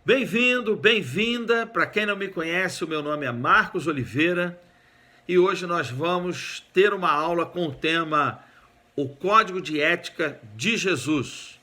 Bem-vindo, bem-vinda. Para quem não me conhece, o meu nome é Marcos Oliveira e hoje nós vamos ter uma aula com o tema O Código de Ética de Jesus.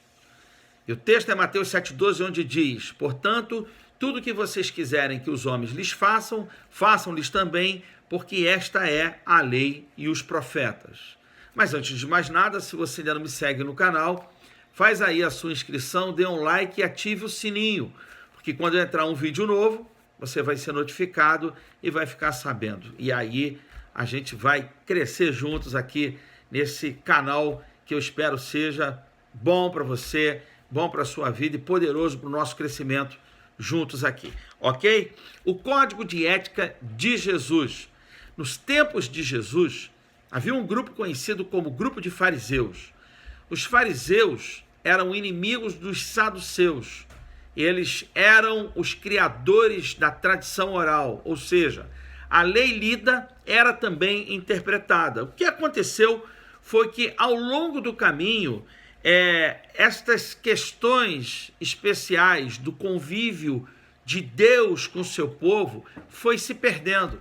E o texto é Mateus 7,12, onde diz: portanto, tudo que vocês quiserem que os homens lhes façam, façam-lhes também, porque esta é a lei e os profetas. Mas antes de mais nada, se você ainda não me segue no canal, faz aí a sua inscrição, dê um like e ative o sininho, porque quando entrar um vídeo novo, você vai ser notificado e vai ficar sabendo. E aí a gente vai crescer juntos aqui nesse canal que eu espero seja bom para você, bom para a sua vida e poderoso para o nosso crescimento juntos aqui, ok? O Código de Ética de Jesus. Nos tempos de Jesus, havia um grupo conhecido como grupo de fariseus. Os fariseus eram inimigos dos saduceus. Eles eram os criadores da tradição oral, ou seja, a lei lida era também interpretada. O que aconteceu foi que, ao longo do caminho, estas questões especiais do convívio de Deus com o seu povo foi se perdendo.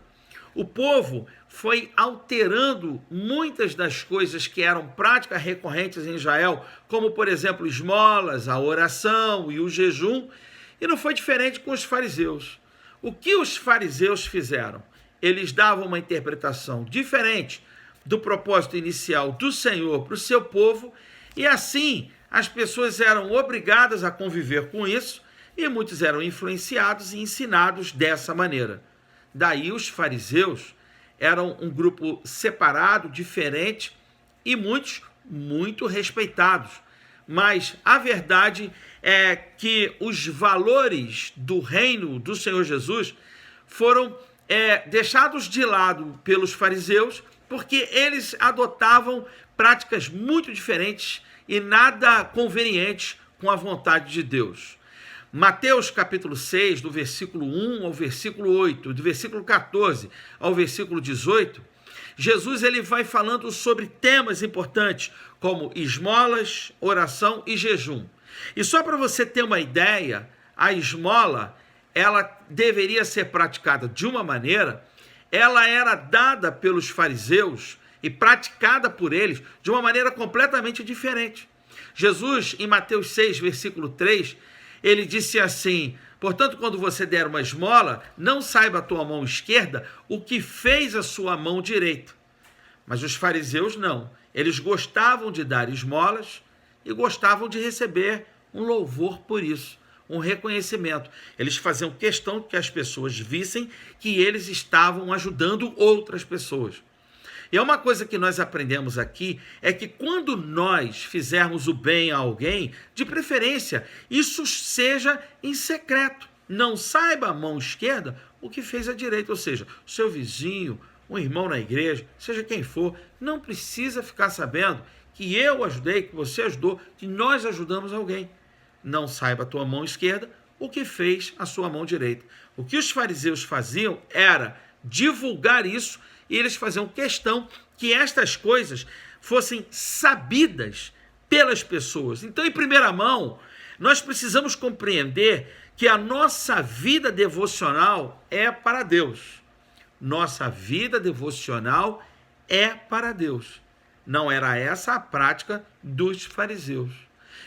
O povo foi alterando muitas das coisas que eram práticas recorrentes em Israel, como, por exemplo, esmolas, a oração e o jejum, e não foi diferente com os fariseus. O que os fariseus fizeram? Eles davam uma interpretação diferente do propósito inicial do Senhor para o seu povo, e assim as pessoas eram obrigadas a conviver com isso, e muitos eram influenciados e ensinados dessa maneira. Daí os fariseus eram um grupo separado, diferente e muitos muito respeitados. Mas a verdade é que os valores do reino do Senhor Jesus foram deixados de lado pelos fariseus, porque eles adotavam práticas muito diferentes e nada convenientes com a vontade de Deus. Mateus capítulo 6, do versículo 1 ao versículo 8, do versículo 14 ao versículo 18, Jesus ele vai falando sobre temas importantes, como esmolas, oração e jejum. E só para você ter uma ideia, a esmola, ela deveria ser praticada de uma maneira, ela era dada pelos fariseus e praticada por eles de uma maneira completamente diferente. Jesus, em Mateus 6, versículo 3, ele disse assim: portanto, quando você der uma esmola, não saiba a tua mão esquerda o que fez a sua mão direita. Mas os fariseus não. Eles gostavam de dar esmolas e gostavam de receber um louvor por isso, um reconhecimento. Eles faziam questão que as pessoas vissem que eles estavam ajudando outras pessoas. E é uma coisa que nós aprendemos aqui, é que quando nós fizermos o bem a alguém, de preferência, isso seja em secreto. Não saiba a mão esquerda o que fez a direita, ou seja, o seu vizinho, um irmão na igreja, seja quem for, não precisa ficar sabendo que eu ajudei, que você ajudou, que nós ajudamos alguém. Não saiba a tua mão esquerda o que fez a sua mão direita. O que os fariseus faziam era divulgar isso, e eles faziam questão que estas coisas fossem sabidas pelas pessoas. Então, em primeira mão, nós precisamos compreender que a nossa vida devocional é para Deus. Nossa vida devocional é para Deus. Não era essa a prática dos fariseus.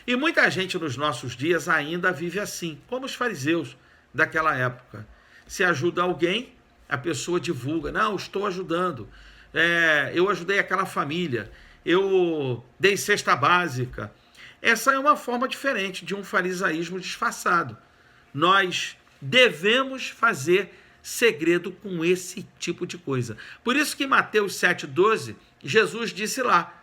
E muita gente nos nossos dias ainda vive assim, como os fariseus daquela época. Se ajuda alguém, a pessoa divulga: não, estou ajudando, eu ajudei aquela família, eu dei cesta básica. Essa é uma forma diferente de um farisaísmo disfarçado. Nós devemos fazer segredo com esse tipo de coisa. Por isso que em Mateus 7,12, Jesus disse lá,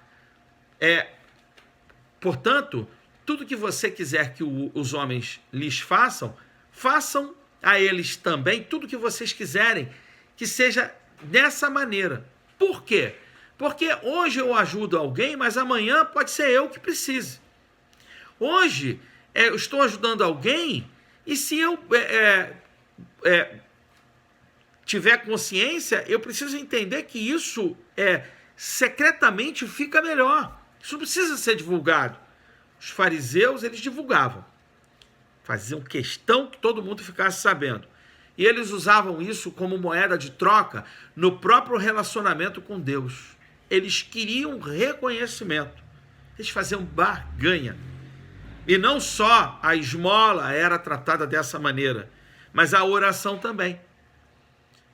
portanto, tudo que você quiser que os homens lhes façam, façam a eles também tudo que vocês quiserem que seja dessa maneira. Por quê? Porque hoje eu ajudo alguém, mas amanhã pode ser eu que precise. Hoje eu estou ajudando alguém e se eu tiver consciência, eu preciso entender que isso secretamente fica melhor. Isso não precisa ser divulgado. Os fariseus, eles divulgavam. Faziam questão que todo mundo ficasse sabendo. E eles usavam isso como moeda de troca no próprio relacionamento com Deus. Eles queriam reconhecimento. Eles faziam barganha. E não só a esmola era tratada dessa maneira, mas a oração também.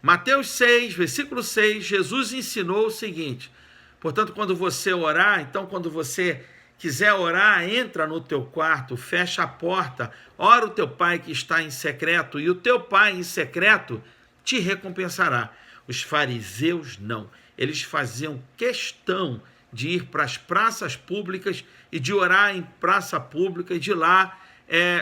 Mateus 6, versículo 6, Jesus ensinou o seguinte: portanto, quando você orar, então quando você quiser orar, entra no teu quarto, fecha a porta, ora o teu pai que está em secreto, e o teu pai em secreto te recompensará. Os fariseus não. Eles faziam questão de ir para as praças públicas e de orar em praça pública e de lá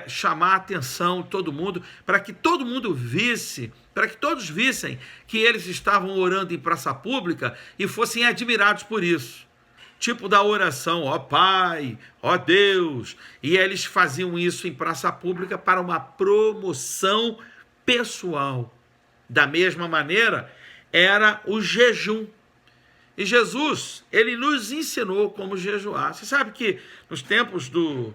chamar a atenção de todo mundo, para que todo mundo visse, para que todos vissem que eles estavam orando em praça pública e fossem admirados por isso. Tipo da oração, ó Pai, ó Deus. E eles faziam isso em praça pública para uma promoção pessoal. Da mesma maneira, era o jejum. E Jesus, ele nos ensinou como jejuar. Você sabe que nos tempos do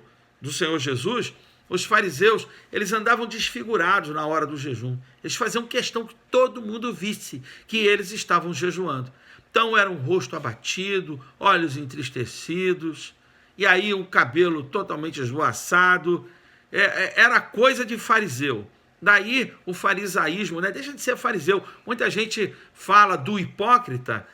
Senhor Jesus, os fariseus, eles andavam desfigurados na hora do jejum. Eles faziam questão que todo mundo visse que eles estavam jejuando. Então era um rosto abatido, olhos entristecidos, e aí um cabelo totalmente esvoaçado. Era coisa de fariseu. Daí o farisaísmo, né? Deixa de ser fariseu. Muita gente fala do hipócrita,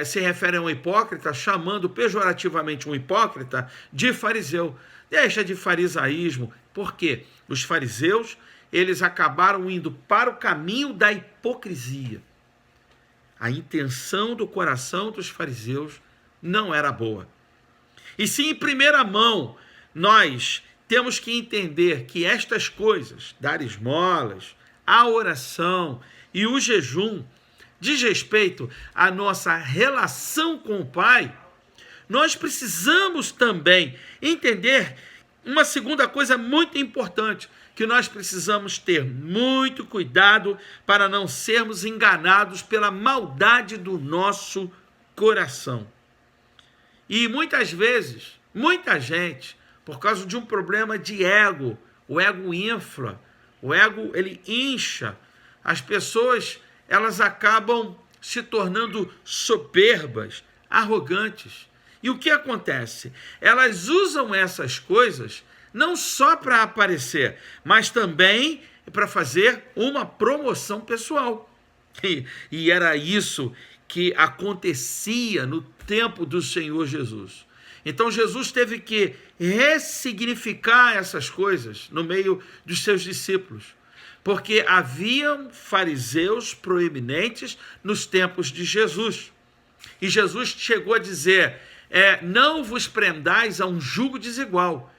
se refere a um hipócrita, chamando pejorativamente um hipócrita de fariseu. Deixa de farisaísmo. Por quê? Os fariseus, eles acabaram indo para o caminho da hipocrisia. A intenção do coração dos fariseus não era boa. E se em primeira mão nós temos que entender que estas coisas, dar esmolas, a oração e o jejum, diz respeito à nossa relação com o Pai, nós precisamos também entender uma segunda coisa muito importante, que nós precisamos ter muito cuidado para não sermos enganados pela maldade do nosso coração. E muitas vezes, muita gente, por causa de um problema de ego, o ego infla, o ego ele incha, as pessoas elas acabam se tornando soberbas, arrogantes. E o que acontece? Elas usam essas coisas não só para aparecer, mas também para fazer uma promoção pessoal. E era isso que acontecia no tempo do Senhor Jesus. Então Jesus teve que ressignificar essas coisas no meio dos seus discípulos, porque haviam fariseus proeminentes nos tempos de Jesus. E Jesus chegou a dizer, não vos prendais a um jugo desigual,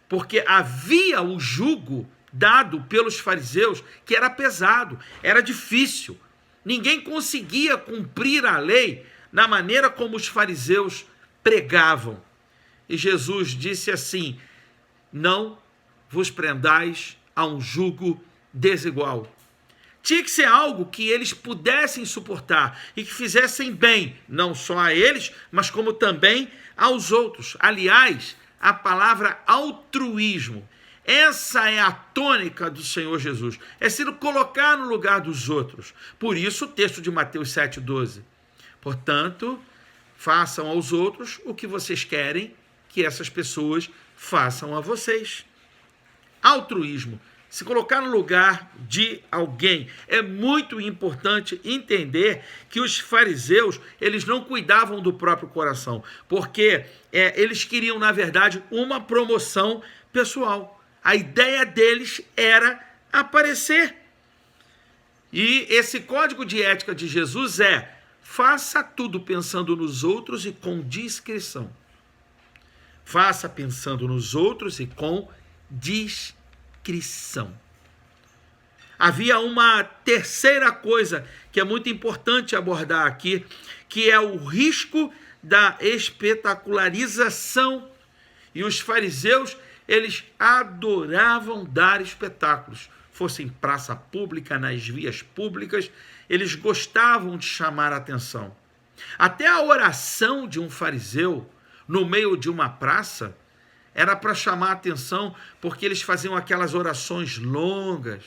porque havia o jugo dado pelos fariseus que era pesado, era difícil. Ninguém conseguia cumprir a lei na maneira como os fariseus pregavam. E Jesus disse assim, não vos prendais a um jugo desigual. Tinha que ser algo que eles pudessem suportar e que fizessem bem, não só a eles, mas como também aos outros. Aliás, a palavra altruísmo, essa é a tônica do Senhor Jesus, é se colocar no lugar dos outros. Por isso o texto de Mateus 7,12. Portanto, façam aos outros o que vocês querem que essas pessoas façam a vocês. Altruísmo, se colocar no lugar de alguém. É muito importante entender que os fariseus, eles não cuidavam do próprio coração, porque eles queriam, na verdade, uma promoção pessoal. A ideia deles era aparecer. E esse código de ética de Jesus faça tudo pensando nos outros e com discrição. Faça pensando nos outros e com discrição. Havia uma terceira coisa que é muito importante abordar aqui, que é o risco da espetacularização. E os fariseus, eles adoravam dar espetáculos, fosse em praça pública, nas vias públicas, eles gostavam de chamar a atenção. Até a oração de um fariseu, no meio de uma praça, Era para chamar a atenção, porque eles faziam aquelas orações longas,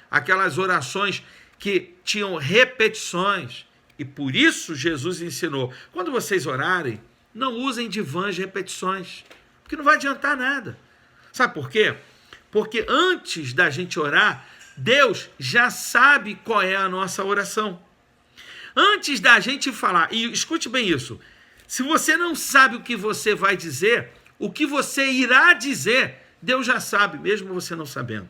aquelas orações que tinham repetições. E por isso Jesus ensinou, quando vocês orarem, não usem de vãs repetições, porque não vai adiantar nada. Sabe por quê? Porque antes da gente orar, Deus já sabe qual é a nossa oração. Antes da gente falar, e escute bem isso, se você não sabe o que você vai dizer, o que você irá dizer, Deus já sabe, mesmo você não sabendo.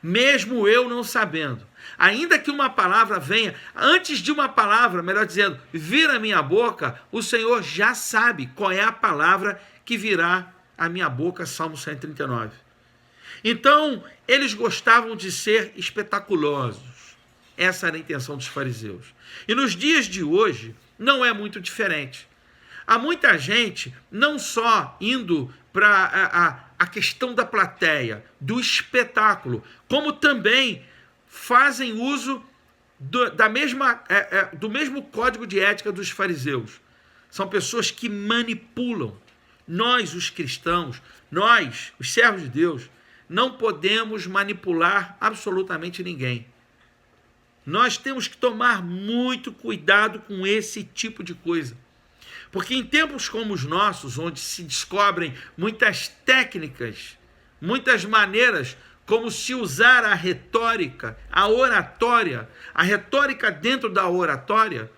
Mesmo eu não sabendo. Ainda que uma palavra venha, antes de uma palavra, melhor dizendo, vir à minha boca, o Senhor já sabe qual é a palavra que virá à minha boca, Salmo 139. Então, eles gostavam de ser espetaculosos. Essa era a intenção dos fariseus. E nos dias de hoje, não é muito diferente. Há muita gente não só indo para a questão da plateia, do espetáculo, como também fazem uso do mesmo código de ética dos fariseus. São pessoas que manipulam. Nós, os cristãos, nós, os servos de Deus, não podemos manipular absolutamente ninguém. Nós temos que tomar muito cuidado com esse tipo de coisa. Porque em tempos como os nossos, onde se descobrem muitas técnicas, muitas maneiras como se usar a retórica, a oratória, a retórica dentro da oratória,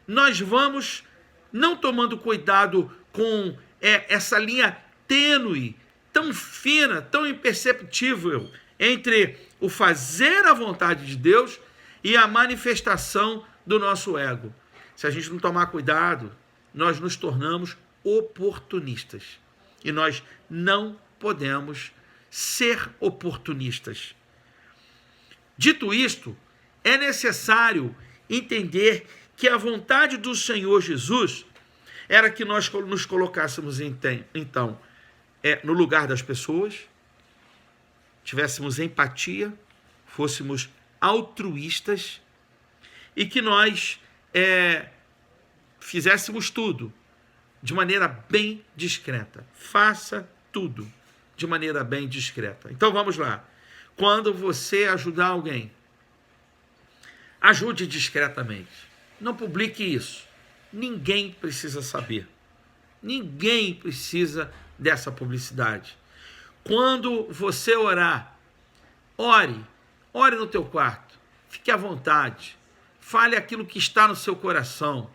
nós vamos não tomando cuidado com essa linha tênue, tão fina, tão imperceptível entre o fazer a vontade de Deus e a manifestação do nosso ego. Se a gente não tomar cuidado, nós nos tornamos oportunistas. E nós não podemos ser oportunistas. Dito isto, é necessário entender que a vontade do Senhor Jesus era que nós nos colocássemos, então, no lugar das pessoas, tivéssemos empatia, fôssemos altruístas e que nós fizéssemos tudo de maneira bem discreta. Faça tudo de maneira bem discreta. Então vamos lá. Quando você ajudar alguém, ajude discretamente. Não publique isso. Ninguém precisa saber. Ninguém precisa dessa publicidade. Quando você orar, ore no teu quarto. Fique à vontade. Fale aquilo que está no seu coração.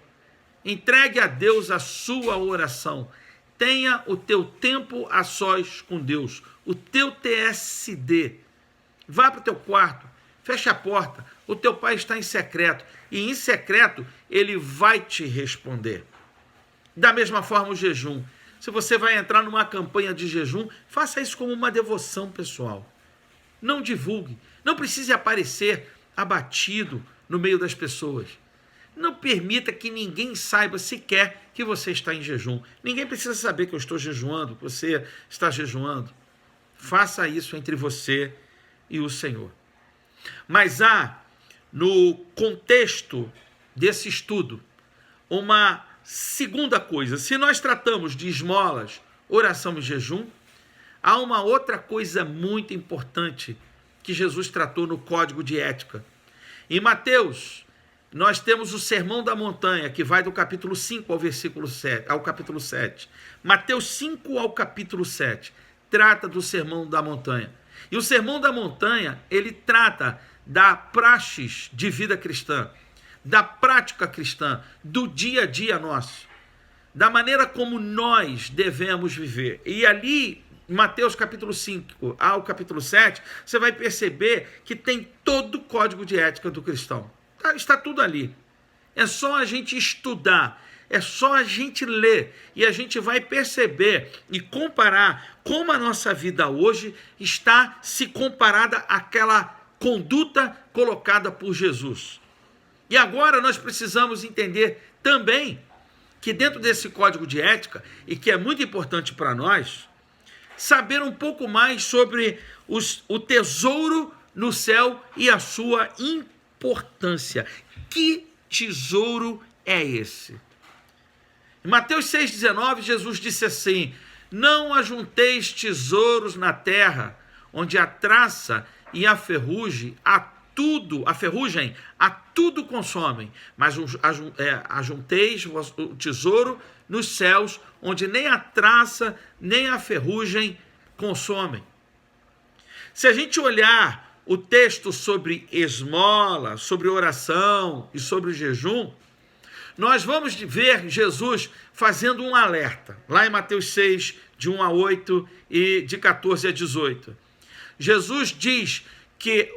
Entregue a Deus a sua oração. Tenha o teu tempo a sós com Deus. O teu TSD. Vá para o teu quarto. Feche a porta. O teu pai está em secreto. E em secreto, ele vai te responder. Da mesma forma o jejum. Se você vai entrar numa campanha de jejum, faça isso como uma devoção pessoal. Não divulgue. Não precise aparecer abatido no meio das pessoas. Não permita que ninguém saiba sequer que você está em jejum. Ninguém precisa saber que eu estou jejuando, que você está jejuando. Faça isso entre você e o Senhor. Mas há, no contexto desse estudo, uma segunda coisa. Se nós tratamos de esmolas, oração e jejum, há uma outra coisa muito importante que Jesus tratou no Código de Ética. Em Mateus, nós temos o Sermão da Montanha, que vai do capítulo 5 ao capítulo 7. Mateus 5 ao capítulo 7 trata do Sermão da Montanha. E o Sermão da Montanha, ele trata da praxis de vida cristã, da prática cristã, do dia a dia nosso, da maneira como nós devemos viver. E ali, Mateus capítulo 5 ao capítulo 7, você vai perceber que tem todo o código de ética do cristão. Está tudo ali. É só a gente estudar, é só a gente ler e a gente vai perceber e comparar como a nossa vida hoje está se comparada àquela conduta colocada por Jesus. E agora nós precisamos entender também que dentro desse código de ética, e que é muito importante para nós, saber um pouco mais sobre o tesouro no céu e a sua importância. Que tesouro é esse? Em Mateus 6,19, Jesus disse assim: Não ajunteis tesouros na terra, onde a traça e a ferrugem a tudo consomem, mas ajunteis o tesouro nos céus, onde nem a traça nem a ferrugem consomem. Se a gente olhar o texto sobre esmola, sobre oração e sobre o jejum, nós vamos ver Jesus fazendo um alerta, lá em Mateus 6, de 1 a 8 e de 14 a 18. Jesus diz que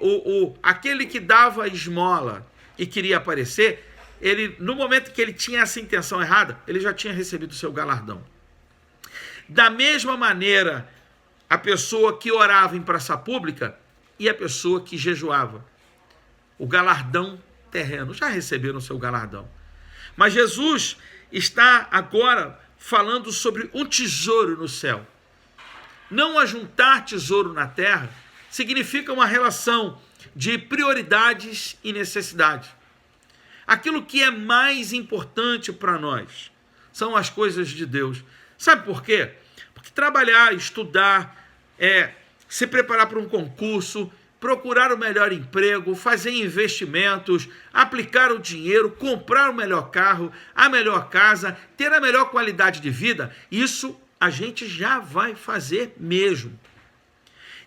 aquele que dava esmola e queria aparecer, ele, no momento que ele tinha essa intenção errada, ele já tinha recebido o seu galardão. Da mesma maneira, a pessoa que orava em praça pública e a pessoa que jejuava, o galardão terreno, já receberam o seu galardão. Mas Jesus está agora falando sobre um tesouro no céu. Não ajuntar tesouro na terra significa uma relação de prioridades e necessidades. Aquilo que é mais importante para nós são as coisas de Deus. Sabe por quê? Porque trabalhar, estudar, se preparar para um concurso, procurar o melhor emprego, fazer investimentos, aplicar o dinheiro, comprar o melhor carro, a melhor casa, ter a melhor qualidade de vida, isso a gente já vai fazer mesmo.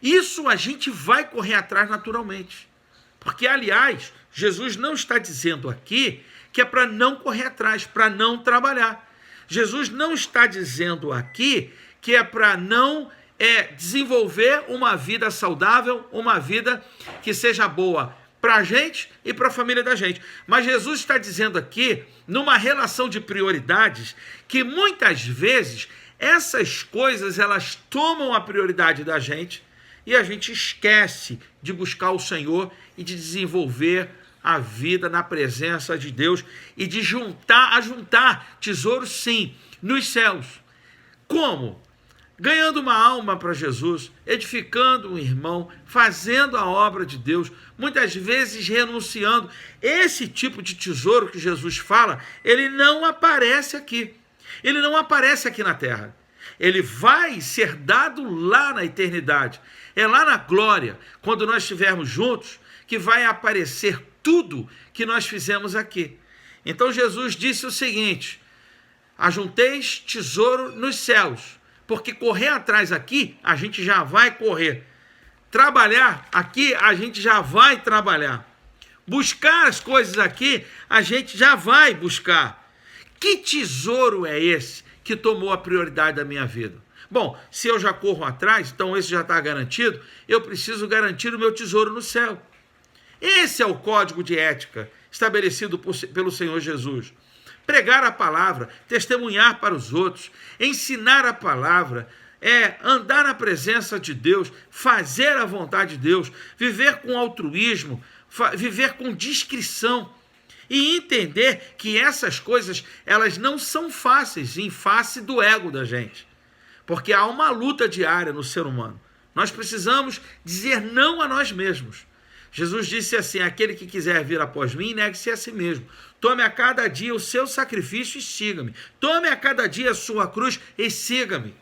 Isso a gente vai correr atrás naturalmente. Porque, aliás, Jesus não está dizendo aqui que é para não correr atrás, para não trabalhar. Jesus não está dizendo aqui que é para não desenvolver uma vida saudável, uma vida que seja boa para a gente e para a família da gente. Mas Jesus está dizendo aqui, numa relação de prioridades, que muitas vezes essas coisas elas tomam a prioridade da gente e a gente esquece de buscar o Senhor e de desenvolver a vida na presença de Deus e de juntar tesouros, sim, nos céus. Como? Ganhando uma alma para Jesus, edificando um irmão, fazendo a obra de Deus, muitas vezes renunciando. Esse tipo de tesouro que Jesus fala, ele não aparece aqui. Ele não aparece aqui na terra. Ele vai ser dado lá na eternidade. É lá na glória, quando nós estivermos juntos, que vai aparecer tudo que nós fizemos aqui. Então Jesus disse o seguinte: ajunteis tesouro nos céus, porque correr atrás aqui, a gente já vai correr. Trabalhar aqui, a gente já vai trabalhar. Buscar as coisas aqui, a gente já vai buscar. Que tesouro é esse que tomou a prioridade da minha vida? Bom, se eu já corro atrás, então esse já está garantido, eu preciso garantir o meu tesouro no céu. Esse é o código de ética estabelecido pelo Senhor Jesus. Pregar a palavra, testemunhar para os outros, ensinar a palavra, andar na presença de Deus, fazer a vontade de Deus, viver com altruísmo, viver com discrição e entender que essas coisas elas não são fáceis em face do ego da gente, porque há uma luta diária no ser humano. Nós precisamos dizer não a nós mesmos. Jesus disse assim: aquele que quiser vir após mim, negue-se a si mesmo. Tome a cada dia o seu sacrifício e siga-me. Tome a cada dia a sua cruz e siga-me.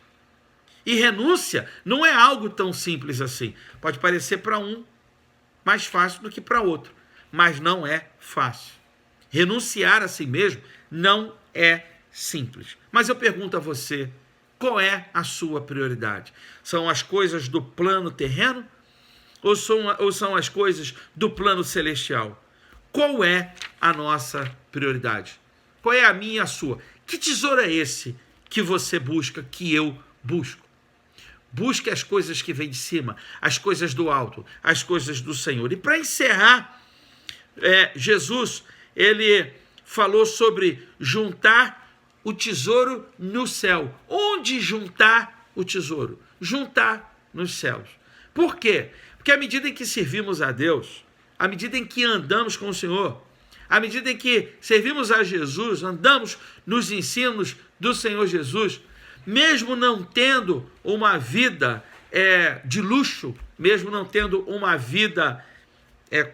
E renúncia não é algo tão simples assim. Pode parecer para um mais fácil do que para outro, mas não é fácil. Renunciar a si mesmo não é simples. Mas eu pergunto a você, qual é a sua prioridade? São as coisas do plano terreno ou são as coisas do plano celestial? Qual é a nossa prioridade? Qual é a minha e a sua? Que tesouro é esse que você busca, que eu busco? Busque as coisas que vêm de cima, as coisas do alto, as coisas do Senhor. E para encerrar, Jesus, ele falou sobre juntar o tesouro no céu. Onde juntar o tesouro? Juntar nos céus. Por quê? Porque à medida em que servimos a Deus, à medida em que andamos com o Senhor, à medida em que servimos a Jesus, andamos nos ensinos do Senhor Jesus, mesmo não tendo uma vida de luxo, mesmo não tendo uma vida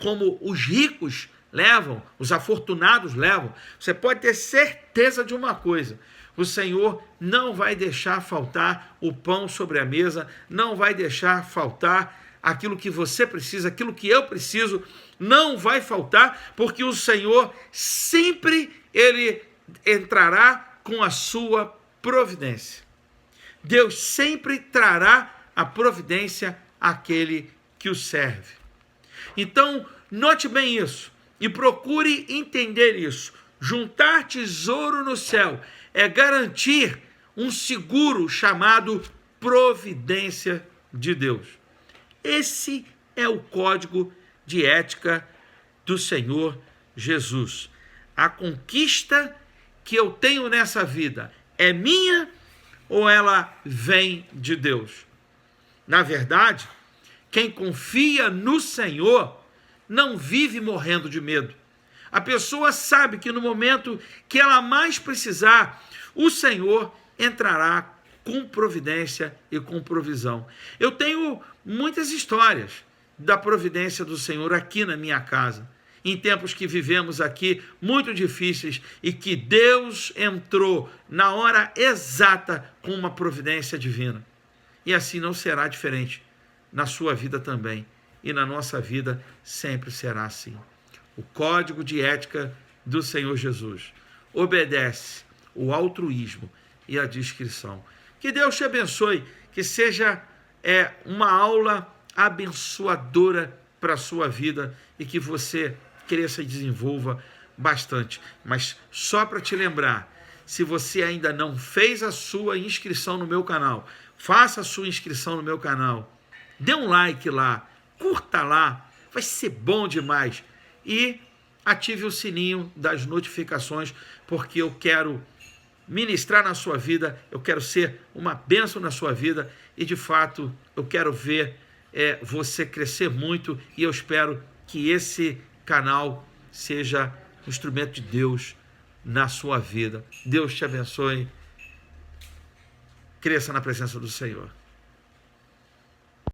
como os ricos levam, os afortunados levam, você pode ter certeza de uma coisa: O Senhor não vai deixar faltar o pão sobre a mesa, não vai deixar faltar aquilo que você precisa, aquilo que eu preciso, não vai faltar, porque o Senhor sempre ele entrará com a sua providência. Deus sempre trará a providência àquele que o serve. Então, note bem isso e procure entender isso. Juntar tesouro no céu é garantir um seguro chamado providência de Deus. Esse é o código de ética do Senhor Jesus. A conquista que eu tenho nessa vida é minha ou ela vem de Deus? Na verdade, quem confia no Senhor não vive morrendo de medo. A pessoa sabe que no momento que ela mais precisar, o Senhor entrará com providência e com provisão. Eu tenho muitas histórias da providência do Senhor aqui na minha casa, em tempos que vivemos aqui muito difíceis e que Deus entrou na hora exata com uma providência divina. E assim não será diferente na sua vida também. E na nossa vida sempre será assim. O código de ética do Senhor Jesus obedece o altruísmo e a discrição. Que Deus te abençoe, que seja uma aula abençoadora para a sua vida e que você cresça e desenvolva bastante. Mas só para te lembrar, se você ainda não fez a sua inscrição no meu canal, faça a sua inscrição no meu canal, dê um like lá, curta lá, vai ser bom demais. E ative o sininho das notificações, porque eu quero ministrar na sua vida, eu quero ser uma bênção na sua vida e, de fato, eu quero ver você crescer muito e eu espero que esse canal seja um instrumento de Deus na sua vida. Deus te abençoe. Cresça na presença do Senhor.